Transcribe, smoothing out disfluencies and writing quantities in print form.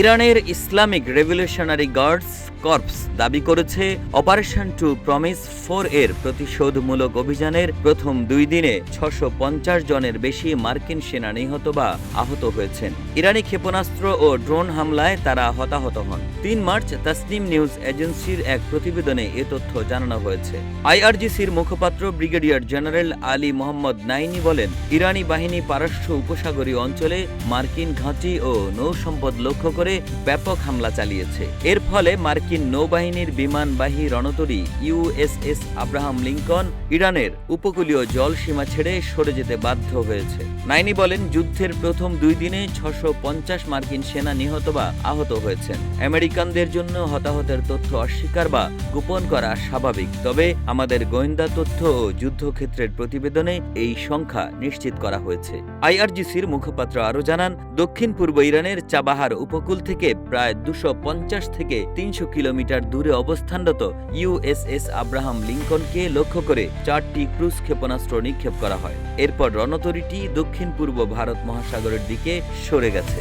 ইরানের Islamic revolutionary guards corps দাবি করেছে অপারেশন টু প্রমিস 4 এর প্রতিশোধমূলক অভিযানের প্রথম 2 দিনে 650 জনের বেশি মার্কিন সেনা নিহত বা আহত হয়েছেন। ইরানি ক্ষেপণাস্ত্র ও ড্রোন হামলায় তারা হতাহত হন। 3 মার্চ তাসনিম নিউজ এজেন্সির এক প্রতিবেদনে এ তথ্য জানানো হয়েছে। আইআরজিসির মুখপাত্র ব্রিগেডিয়ার জেনারেল আলী মোহাম্মদ নাইনি বলেন, ইরানি বাহিনী পারস্য উপসাগরীয় অঞ্চলে মার্কিন ঘাঁটি ও নৌসম্পদ লক্ষ্য করে ব্যাপক হামলা চালিয়েছে। এর ফলে মার্কিন নৌবাহিনীর বিমানবাহী রণতরী ইউএসএস আব্রাহাম লিঙ্কন ইরানের উপকূলীয় জল সীমা ছেড়ে সরে যেতে বাধ্য হয়েছে। নাইনি বলেন, যুদ্ধের প্রথম 2 দিনে 650 মার্কিন সেনা নিহত বা আহত হয়েছেন। আমেরিকানদের জন্য হতাহতের তথ্য অস্বীকার বা গোপন করা স্বাভাবিক, তবে আমাদের গোয়েন্দা তথ্য ও যুদ্ধক্ষেত্রের প্রতিবেদনে এই সংখ্যা নিশ্চিত করা হয়েছে। আইআরজিসির মুখপাত্র আরও জানান, দক্ষিণ পূর্ব ইরানের চাবাহার উপকূল থেকে প্রায় 250 থেকে 300 কিলোমিটার দূরে অবস্থানরত ইউএসএস আব্রাহাম লিঙ্কনকে লক্ষ্য করে 4টি ক্রুজ ক্ষেপণাস্ত্র নিক্ষেপ করা হয়। এরপর রণতরীটি দক্ষিণ পূর্ব ভারত মহাসাগরের দিকে সরে গেছে।